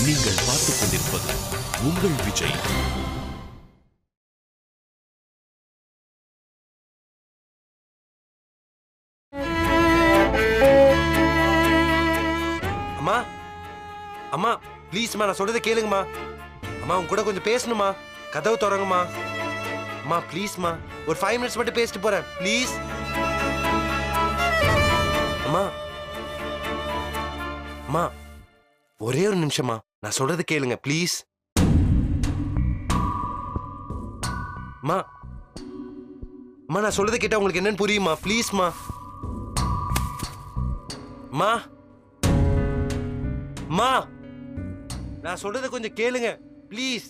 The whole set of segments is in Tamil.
நீங்கள் பார்த்துக் கொண்டிருப்பது உங்கள் விஜய். அம்மா அம்மா ப்ளீஸ்மா, நான் சொல்றதை கேளுங்கம்மா. அம்மா உங்க கூட கொஞ்சம் பேசணுமா, கதவு திறங்கம்மா. அம்மா ப்ளீஸ்மா, ஒரு 5 மினிட்ஸ் மட்டும் பேசிட்டு போறேன் ப்ளீஸ். அம்மா அம்மா ஒரே ஒரு நிமிஷமா, நான் சொல்றது கேளுங்க ப்ளீஸ். அம்மா அம்மா நான் சொல்றதை கேட்டா உங்களுக்கு என்னன்னு புரியுமா? ப்ளீஸ்மா. அம்மா அம்மா நான் சொல்றதை கொஞ்சம் கேளுங்க ப்ளீஸ்.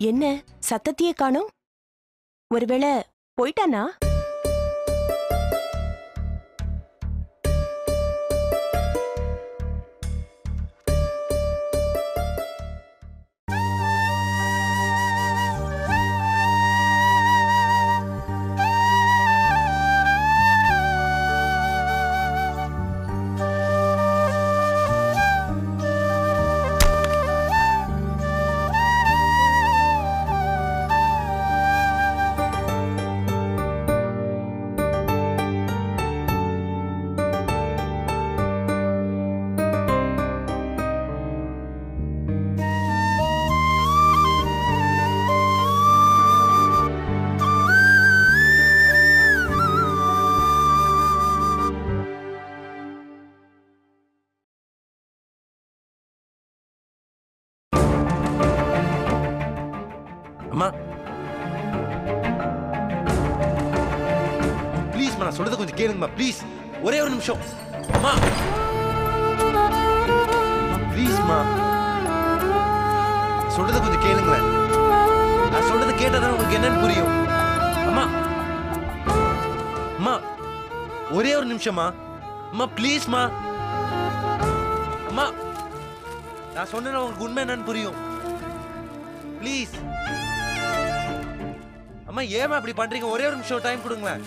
என்ன சத்தத்தையே காணோம்? ஒருவேளை போயிட்டானா? அம்மா ப்ளீஸ்மா, நான் சொல்றதை கொஞ்சம் கேளுங்கம்மா ப்ளீஸ். ஒரே ஒரு நிமிஷம் அம்மா. ப்ளீஸ்மா சொல்றதை கொஞ்சம் கேளுங்களேன். நான் சொல்றதை கேட்டாதான் உங்களுக்கு என்னன்னு புரியும். அம்மா அம்மா ஒரே ஒரு நிமிஷமா. அம்மா ப்ளீஸ்மா. அம்மா நான் சொன்னேன், உங்களுக்கு உண்மை என்னன்னு புரியும் ப்ளீஸ். அம்மா ஏமா அப்படி பண்றீங்க? ஒரே ஒரு நிமிஷம் டைம் கொடுங்களேன்.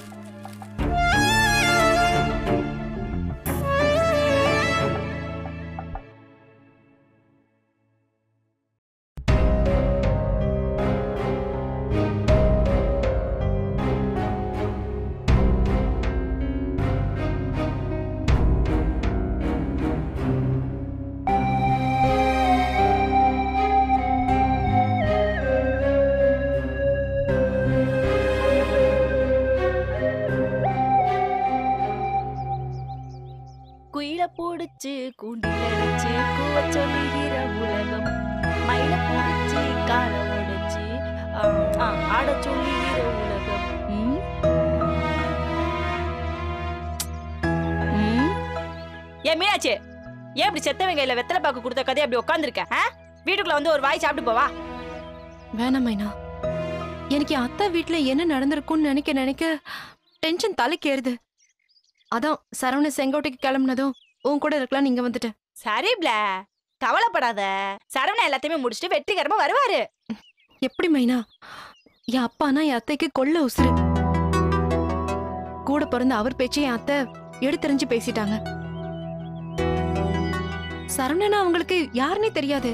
பூடிச்சு கூண்டிலடிச்சு கூவ சொல்லுகிற உலகம், மயில பூடிச்சு கால உடைச்சு ஆட சொல்லுகிற உலகம். ஏன் மீனாட்சி, ஏன் இப்படி செத்தவங்க கையில வெத்தலை பாக்கு கொடுத்த கதையை அப்படி உட்காந்துருக்க? வீட்டுக்குள்ள வந்து ஒரு வாய் சாப்பிட்டு போவா. வேணாம் மைனா, எனக்கு அத்தை வீட்டுல என்ன நடந்திருக்கும்னு நினைக்க நினைக்க டென்ஷன் தலைக்கேறுது. அதான் சரவண செங்கோட்டைக்கு கிளம்புனதும் உன் கூட இருக்கலாம் நீங்க வந்துட்டேன். சரி பிள, கவலைப்படாத. சரவணா எல்லாத்தையுமே முடிச்சுட்டு வெற்றிகரமா வருவாரு. எப்படி மைனா, என் அப்பானா என் அத்தைக்கு கொள்ள உசுறு. கூட பிறந்த அவர் பேச்சு என் அத்தை எடுத்தெறிஞ்சு பேசிட்டாங்க. சரவணனா அவங்களுக்கு யாருன்னே தெரியாது.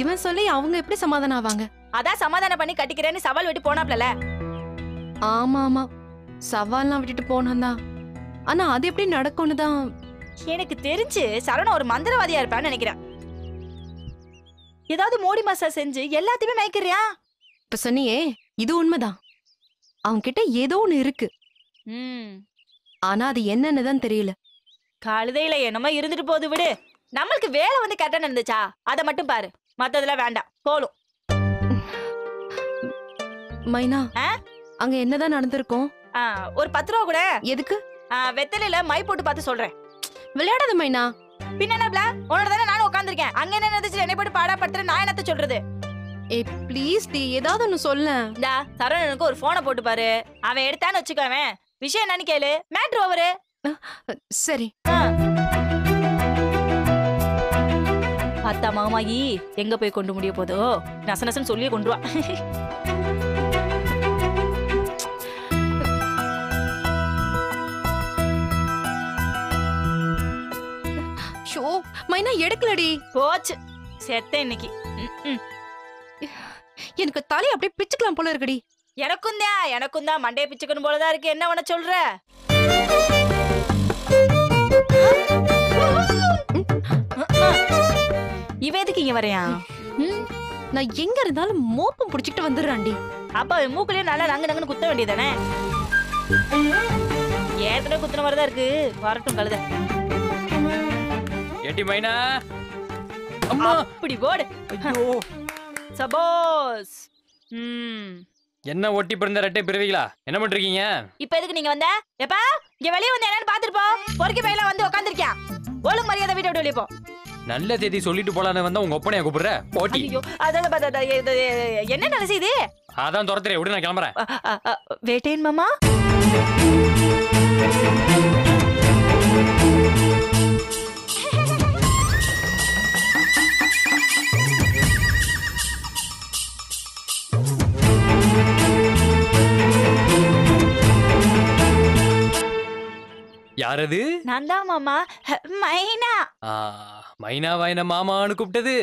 இவன் சொல்லி அவங்க எப்படி சமாதானம் ஆவாங்க? அதான் சமாதானம் பண்ணி கட்டிக்கிறேன்னு சவால் விட்டு போனாப்ல. ஆமா ஆமா, சவால்லாம் விட்டுட்டு போனான்தான். ஆனா அது எப்படி நடக்கும்னு தான் எனக்கு தெரிஞ்சு சரவணா ஒரு மந்திரவாதியா இருப்பான்னு நினைக்கிறேன். ஏதாவது மோடி மாசா செஞ்சு எல்லாத்தையுமே மயக்கிறியா? இப்ப சொன்னியே, இது உண்மைதான். அவங்க கிட்ட ஏதோ ஒண்ணு இருக்கு. ஆனா அது என்னன்னு தான் தெரியல. கழுதையில என்னமோ இருந்துட்டு போது, விடு. நம்மளுக்கு வேலை வந்து கரெக்டா நடந்துச்சா அதை மட்டும் பாரு, மத்ததுல வேண்டாம் போலும். மைனா அங்க என்னதான் நடந்திருக்கும்? ஒரு 10 ரூபா கூட. எதுக்கு? வெத்தலையில மை போட்டு பார்த்து சொல்றேன். விளையாடாத மைனா. பின்ன என்னப்ல? உன்னோட தானே நானும் உட்கார்ந்திருக்கேன். அங்க என்ன நடந்துச்சு என்னை போட்டு பாடா படுத்துற நான் என்னத்த சொல்றது? ப்ளீஸ் டி ஏதாவது ஒன்னு சொல்ல. டா சரவணனுக்கு ஒரு போனை போட்டு பாரு. அவன் எடுத்தான்னு வச்சுக்கவேன். விஷயம் என்னன்னு கேளு. Matter over. சரி. அத்தா மாமாயி எங்க போய் கொண்டு முடிய போதோ நசனசன் சொல்லியே கொண்டு வா. ஷோ மைனா எடுக்கலடி. போச்சு செத்த இன்னைக்கு. எனக்கு தலை அப்படியே பிச்சுக்கலாம் போல இருக்குடி. எனக்கும் தான் மண்டைய பிச்சுக்கணும் போலதான் இருக்கு. என்ன உன சொல்ற? இவ எதுக்கு இங்க வரையா? நான் எங்க இருந்தாலும் மோப்பம் புடிச்சிட்டு வந்துடுறான்டி. அப்ப மூக்குலயே நல்லா நங்கு நங்குன்னு குத்த வேண்டியதானே? ஏற்கனவே குத்துன மாதிரிதான் இருக்கு. வரட்டும் கழுத. ஏட்டி மைனா அம்மா அப்படி போடு. சபோஸ். என்ன ஒட்டி பிறந்த ரெட்டை பிறவிகளா என்ன பண்றீங்க? இப்ப எதுக்கு நீங்க வந்த? எப்பா இங்க வெளிய வந்து என்னன்னு பாத்துட்டு போ. பொறுக்கி பையில வந்து உட்கார்ந்திருக்கியா? ஒழுங்கு மரியாதை வீட்டை விட்டு வெளிய போ. நல்ல செய்தி சொல்லிட்டு போலான்னு வந்தா உங்க ஒப்பனைய கூப்பிடுற போட்டி. ஐயோ அதான் என்ன நினைச்சு இது? அதான் துரத்துறேன் விடு நான் கிளம்புறேன். வேட்டேன் மாமா. யாரது? நான் தான் மாமா. மைனா. மைனா வாயின மாமான்னு கூப்பிட்டது?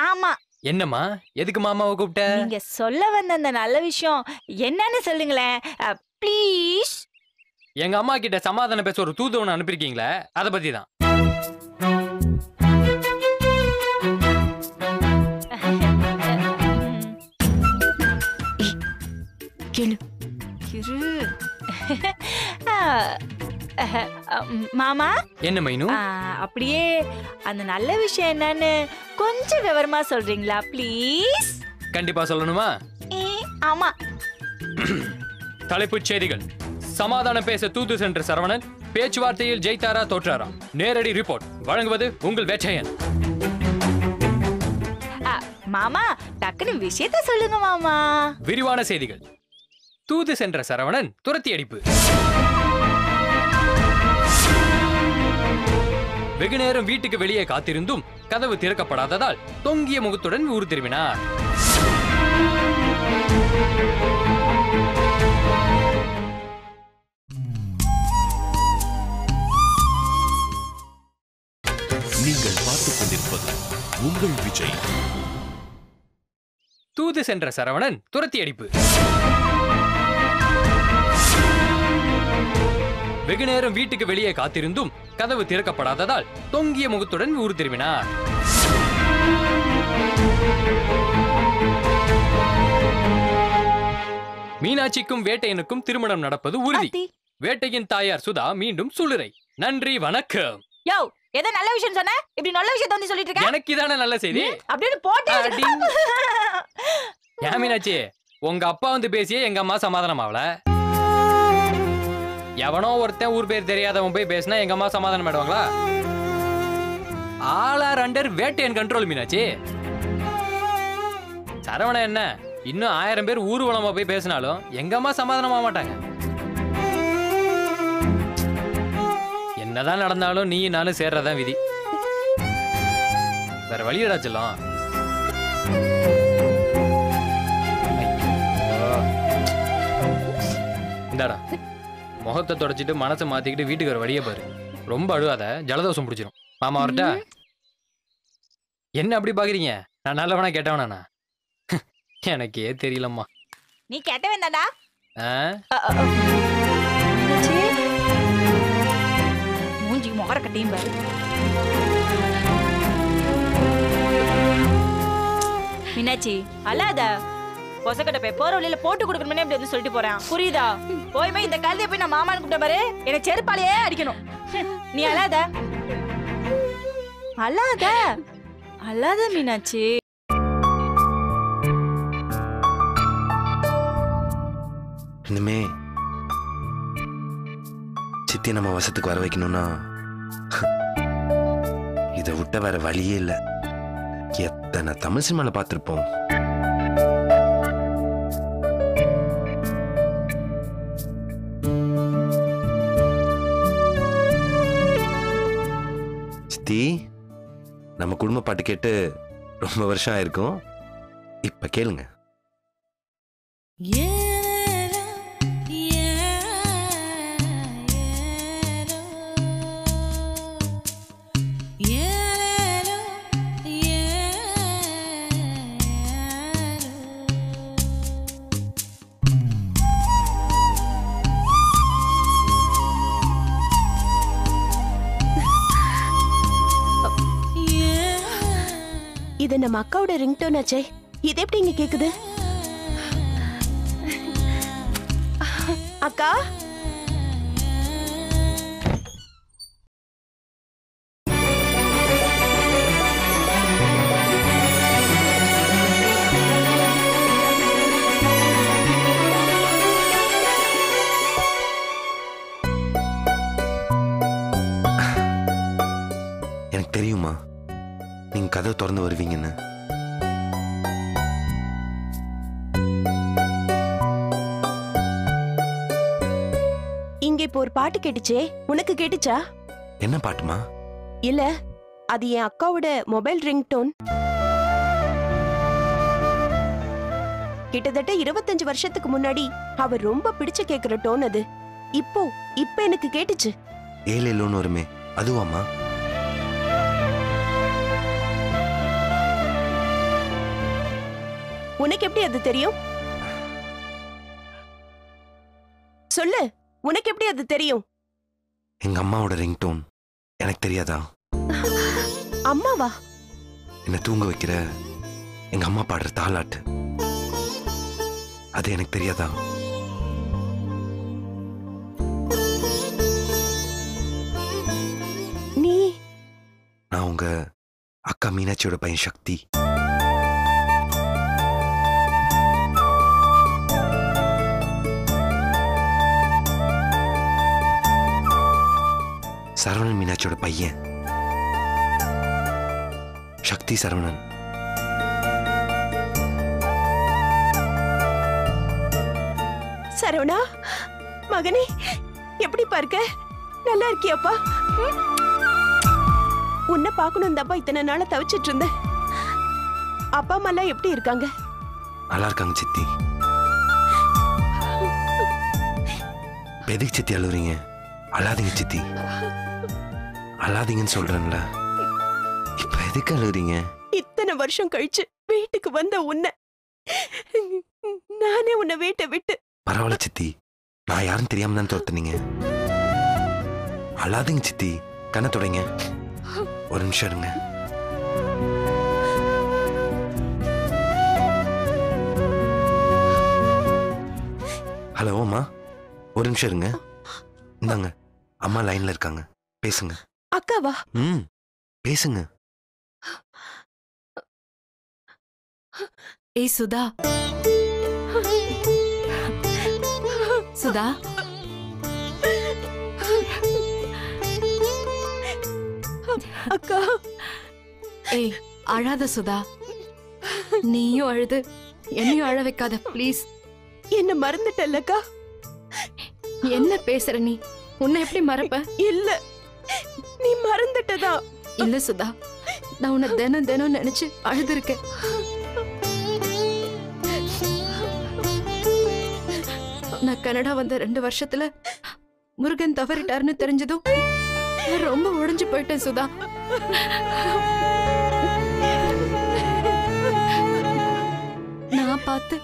ஆமா. என்னம்மா எதுக்கு மாமாவை கூப்பிட்ட? நீங்க சொல்ல வந்த அந்த நல்ல விஷயம் என்னன்னு சொல்லுங்களேன் ப்ளீஸ். எங்க அம்மா கிட்ட சமாதானம் பேச ஒரு தூதுவனை அனுப்பிருக்கீங்களே அத பத்தி தான். மாமா என்ன மைனு? அப்படியே அந்த நல்ல விஷயம் என்னன்னு கொஞ்சம் விவரமா சொல்றீங்களா ப்ளீஸ்? கண்டிப்பா சொல்லணுமா? ஆமா. தலைப்புச் செய்திகள். சமாதானம் பேச தூது சென்ற சரவணன் பேச்சுவார்த்தையில் ஜெயித்தாரா தோற்றாரா? நேரடி ரிப்போர்ட் வழங்குவது உங்கள் வேட்டையன். மாமா டக்குனு விஷயத்தை சொல்லுங்க மாமா. விரிவான செய்திகள். தூது சென்ற சரவணன் துரத்தி அடிப்பு. வெகு நேரம் வீட்டுக்கு வெளியே காத்திருந்தும் கதவு திறக்கப்படாததால் தொங்கிய முகத்துடன் ஊர் திரும்பினார். நீங்கள் பார்த்துக் கொண்டிருப்பது உங்கள் விஜய். தூது சென்ற சரவணன் துரத்தி அடிப்பு. வெகு நேரம் வீட்டுக்கு வெளியே காத்திருந்தும் கதவு திறக்கப்படாததால் தொங்கிய முகத்துடன் ஊர் திரும்பினார். மீனாட்சிக்கும் வேட்டையனுக்கும் திருமணம் நடப்பது உறுதி. வேட்டையின் தாயார் சுதா மீண்டும் சூளுரை. நன்றி வணக்கம். யோ ஏதோ நல்ல விஷயம் சொன்ன இப்படி நல்ல விஷயத்தை வந்து சொல்லிட்டு இருக்க. எனக்கு இதான நல்ல செய்தி. அப்படின்னு போட்டு ஏன் மீனாட்சி உங்க அப்பா வந்து பேசியே எங்க அம்மா சமாதானம் ஆகல. எவனோ ஒருத்தன் ஊர் பேர் தெரியாதவன் போய் பேசினா எங்க அம்மா சமாதானம் ஆடுவாங்களா? All are under Vettaiyan control Meenakshi. Saravana என்ன இன்னும் 1000 பேர் ஊர்வலமா போய் பேசினாலும் எங்க அம்மா சமாதானம் ஆக மாட்டாங்க. என்னதான் நடந்தாலும் நீ நானும் சேர்றதான் விதி. வேற வழியடா செல்லம். இந்தாடா முகத்தை தொடச்சிட்டு மனசை மாத்திக்கிட்டு வீட்டுக்கு வர வழியே பாரு. ரொம்ப அழுவாத ஜலதோஷம் பிடிச்சிரும். மாமா வரட்டா? என்ன அப்படி பாக்குறீங்க? நான் நல்லவனா கேட்டவனா? எனக்கே தெரியலம்மா. நீ கேட்டவன் தான்டா. மூஞ்சி மொகர கட்டியும் பாரு. மீனாட்சி அல்லாத பொசக்கட்ட போய் போற வழியில போட்டு கொடுக்கணும்னே அப்படி வந்து சொல்லிட்டு போறேன். புரியுதா? போய் இந்த கழுதைய போய் நான் மாமான்னு கூப்பிட்ட பாரு எனக்கு செருப்பாலேயே அடிக்கணும். நீ அல்லாத அல்லாத அல்லாத மீனாட்சி. இனிமே சித்தி நம்ம வசத்துக்கு வர வைக்கணும்னா இதை விட்ட வேற வழியே இல்லை. எத்தனை தமிழ் சினிமால பார்த்திருப்போம். சித்தி, நம்ம குடும்ப பாட்டு கேட்டு ரொம்ப வருஷம் ஆயிருக்கும். இப்ப கேளுங்க. இது நம்ம அக்காவோட ரிங்டோன் ஆச்சே. இது எப்படி இங்க கேக்குது? அக்கா, எனக்கு தெரியுமா நீங்க கதவை திறந்து வருவீங்கன்னு. இங்க இப்போ ஒரு பாட்டு கேட்டுச்சே, உனக்கு கேட்டுச்சா? என்ன பாட்டுமா? இல்ல, அது என் அக்காவோட மொபைல் ரிங்டோன். கிட்டத்தட்ட 25 வருஷத்துக்கு முன்னாடி அவ ரொம்ப பிடிச்சு கேக்குற டோன் அது. இப்ப எனக்கு கேட்டுச்சு. ஏலேலோன்னு வருமே, அதுவாமா? உனக்கு எப்படி அது தெரியும்? சொல்லு, உனக்கு எப்படி அது தெரியும்? எங்க அம்மாவோட ரிங்டோன். எனக்கு தெரியாதா? அம்மாவா? என்ன தூங்க வைக்கிற எங்க அம்மா பாடுற தாலாட்டு, அது எனக்கு தெரியாதா? நான் உங்க அக்கா மீனாட்சியோட பையன் சக்தி. சரவணன் மீனாட்சியோட பையன். சக்தி சரவணன். சரவணா, மகனே, எப்படி பார்க்க? நல்லா இருக்கியாப்பா? உன்னை பார்க்கணும் தாப்பா இத்தனை நாளா தவிச்சிட்டு இருந்தேன். அப்பா அம்மா எல்லாம் எப்படி இருக்காங்க? நல்லா இருக்காங்க சித்தி. எதுக்கு சித்தி அழுவுறீங்க? அழாதீங்க சித்தி, அழாதீங்கன்னு சொல்றேன்ல. இப்ப எதுக்கு அழுவுறீங்க? இத்தனை வருஷம் கழிச்சு வீட்டுக்கு வந்த உன்னை நானே உன்னை வீட்டை விட்டு. பரவாயில்ல சித்தி, நான் யாரும் தெரியாம தான் தோத்துனீங்க. அழாதீங்க சித்தி, கண்ணை தொடங்க. ஒரு நிமிஷம் இருங்க. ஹலோ அம்மா, ஒரு நிமிஷம் இருங்க. இந்தாங்க, அம்மா லைன்ல இருக்காங்க, பேசுங்க. அக்காவா? பேசுங்க. ஏய் சுதா, சுதா, அக்கா. ஏய் அழாத சுதா, நீயும் அழுது என்னையும் அழ வைக்காத ப்ளீஸ். என்ன மறந்துட்டல்லக்கா? என்ன பேசுற நீ? உன்னை எப்படி மறப்ப? இல்ல, நீ மறந்துட்டதா? இல்ல சுதா, நான் உன்னை தினம் தினம் நினைச்சு அழுதுருக்கேன். நான் கனடா வந்த 2 வருஷத்துல முருகன் தவறிட்டாருன்னு தெரிஞ்சதும் நான் ரொம்ப உடைஞ்சு போயிட்டேன் சுதா. நான் பார்த்து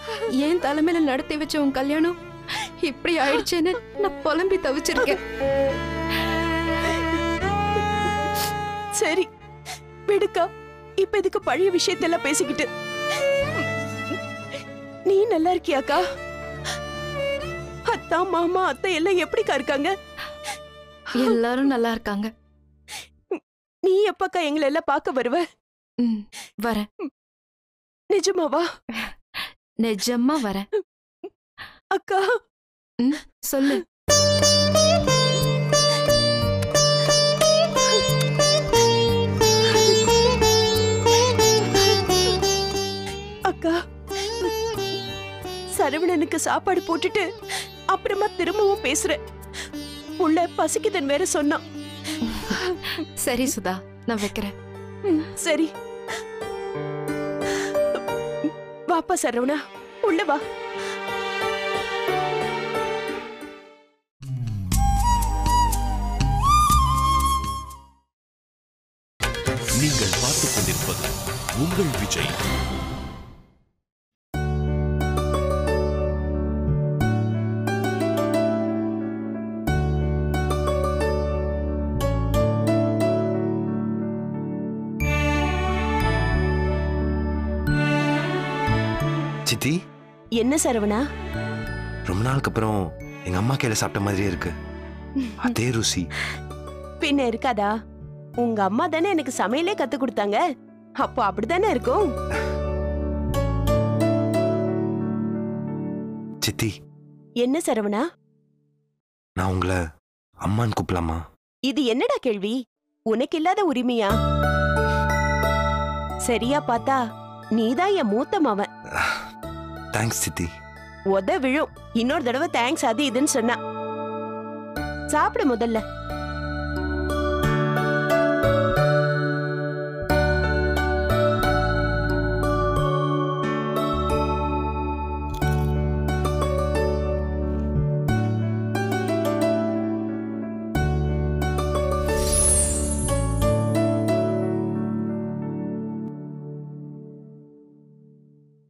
ஏன் தலைமையில நடத்தி வச்ச உன் கல்யாணம் இப்படி ஆயிடுச்சேன்னு நான் புலம்பி தவிச்சிருக்கேன். சரி விடுக்கா, இப்ப இதுக்கு பழைய விஷயத்தெல்லாம் பேசிக்கிட்டு. நீ நல்லா இருக்கியாக்கா? அத்தா மாமா அத்தை எல்லாம் எப்படிக்கா இருக்காங்க? எல்லாரும் நல்லா இருக்காங்க. நீ எப்பக்கா எங்களை எல்லாம் பார்க்க வருவ? வரேன். நிஜமாவா? நிஜமா வரேன். அக்கா, சொல்லு. அக்கா, சரவணனுக்கு சாப்பாடு போட்டுட்டு அப்புறமா திரும்பவும் பேசுறேன். உள்ள பசிக்குதுன்னு வேற சொன்னான். சரி சுதா, நான் வைக்கிறேன். சரி, வாப்பா சரவணா, உள்ள வா. நீங்கள் பார்த்துக் கொண்டிருப்பது உங்கள் விஜய். சித்தி, என்ன சரவணா? ரொம்ப நாளுக்கு அப்புறம் எங்க அம்மா கையில சாப்பிட்ட மாதிரியே இருக்கு. அதே ருசி. பின்ன இருக்காதா? உங்க அம்மா தானே எனக்கு சமையலே கத்து கொடுத்தாங்க. அப்போ அப்படித்தானே இருக்கும். சித்தி, என்ன சரவணா? நான் உங்களை அம்மான்னு கூப்பிடலாமா? இது என்னடா கேள்வி? உனக்கு இல்லாத உரிமையா? சரியா பார்த்தா நீதான் என் மூத்த மவன். தேங்க்ஸ் சித்தி. உத விழும் இன்னொரு தடவை தேங்க்ஸ் அது இதுன்னு சொன்னா. சாப்பிடு முதல்ல.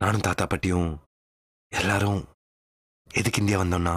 நானும் தாத்தா பாட்டியும் எல்லாரும் எதுக்கு இந்தியா வந்தோம்னா,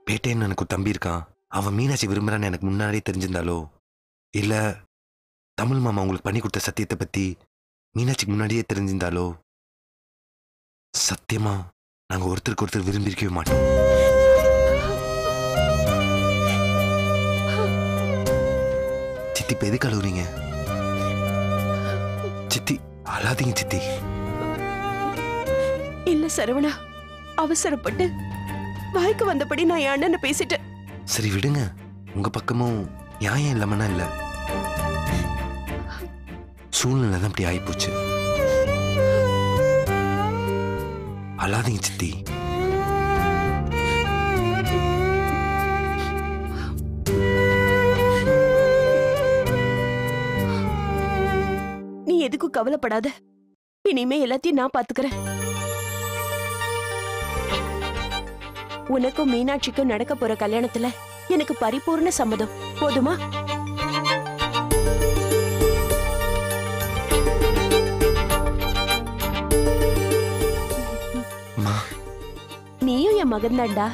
பேட்டேன்னு எனக்கு ஒரு தம்பி இருக்கான். அவன் மீனாட்சி விரும்புறான்னு எனக்கு முன்னாடியே தெரிஞ்சிருந்தாலோ, இல்ல தமிழ் மாமா உங்களுக்கு பண்ணி கொடுத்த சத்தியத்தை பத்தி மீனாட்சிக்கு முன்னாடியே தெரிஞ்சிருந்தாலோ, சத்தியமா நாங்க ஒருத்தருக்கு ஒருத்தர் விரும்பியிருக்கவே மாட்டோம். சித்தி, இப்ப எதுக்கு அழுவுறீங்க? சித்தி, அழாதீங்க சித்தி. இல்ல சரவணா, அவசரப்பட்டு வாய்க்கு வந்தபடி நான் என் அண்ணனை பேசிட்டேன். சரி விடுங்க, உங்க பக்கமும் நியாயம் இல்லாமனா இல்ல, சூழ்நிலை தான் அப்படி ஆயிப்போச்சு. அழாதீங்க சித்தி. நீ எதுக்கும் கவலைப்படாத. இனிமே எல்லாத்தையும் நான் பாத்துக்கிறேன். உனக்கும் மீனாட்சிக்கும் நடக்க போற கல்யாணத்துல எனக்கு பரிபூர்ண சம்மதம். போதுமா? நீயும் என் மகன் தான்டா.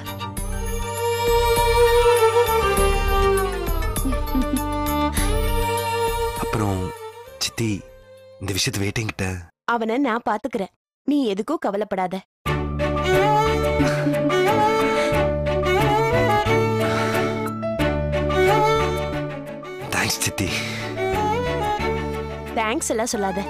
அப்புறம் சித்தி, இந்த விஷயத்தை வேட்டைங்கிட்ட அவனை நான் பாத்துக்கிறேன். நீ எதுக்கும் கவலைப்படாத. தேங்க்ஸ் சித்தி. தேங்க்ஸ் எல்லாம் சொல்லாத.